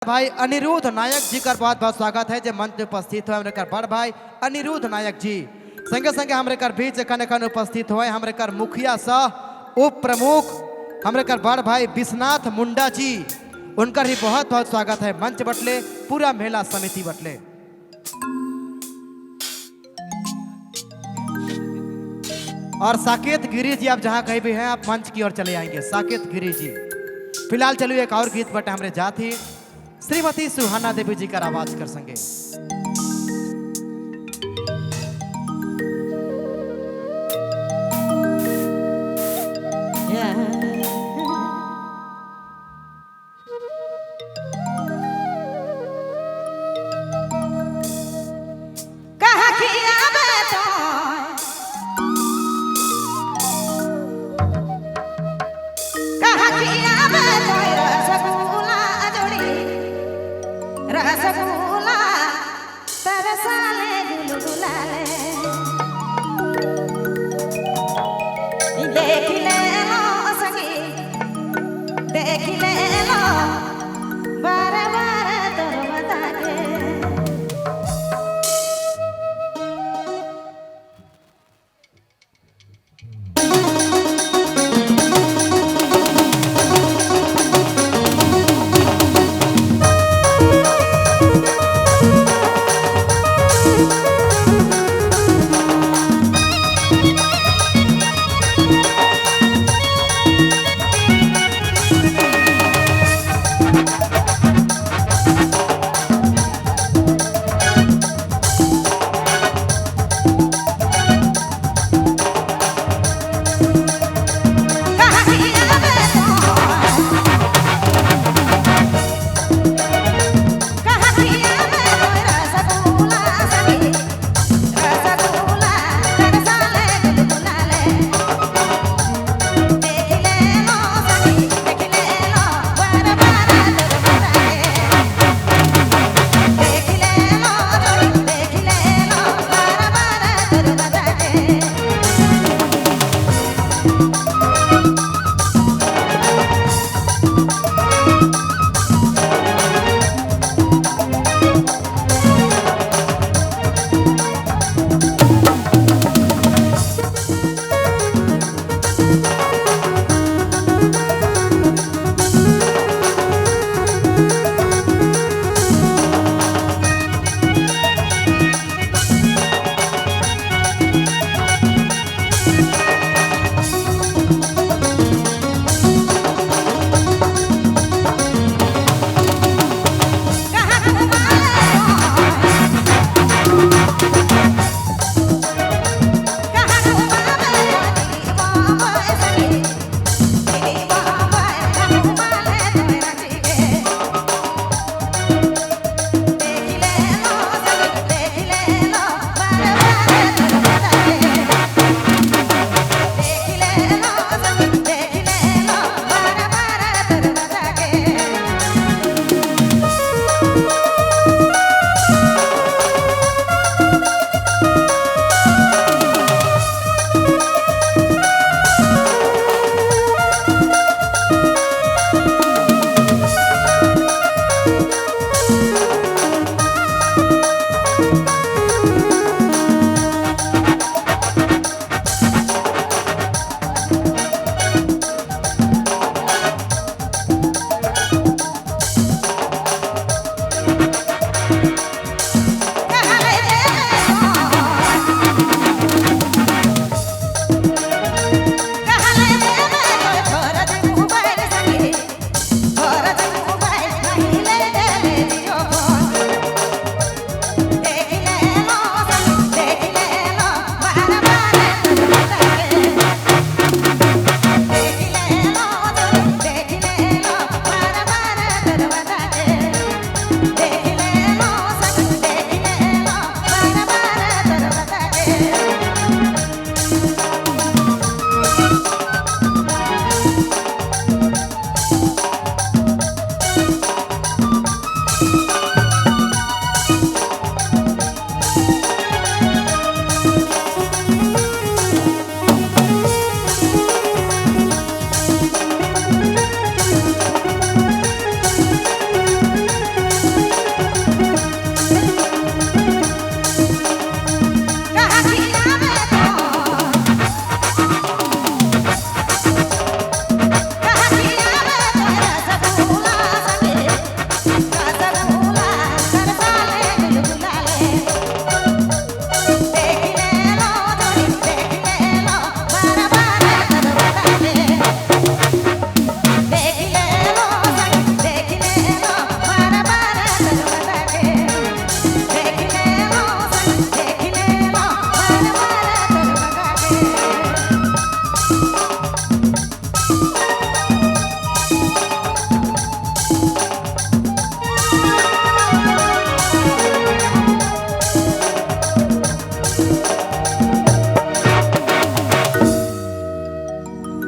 भाई अनिरुद्ध नायक जी का बहुत बहुत स्वागत है जो मंच में उपस्थित हुए हमारे बड़ भाई अनिरुद्ध नायक जी संगे संगे हमारे बीच कन उपस्थित हुए हमारे मुखिया सह उप प्रमुख हमारे बड़ भाई विश्वनाथ मुंडा जी उनका भी बहुत बहुत स्वागत है। मंच बटले पूरा मेला समिति बटले और साकेत गिरी जी आप जहाँ कहीं भी हैं आप मंच की ओर चले आएंगे। साकेत गिरी जी फिलहाल चलिए एक और गीत बटे हमारे जाती श्रीमती सुहाना देवी जी का आवाज कर संगे। Yeah.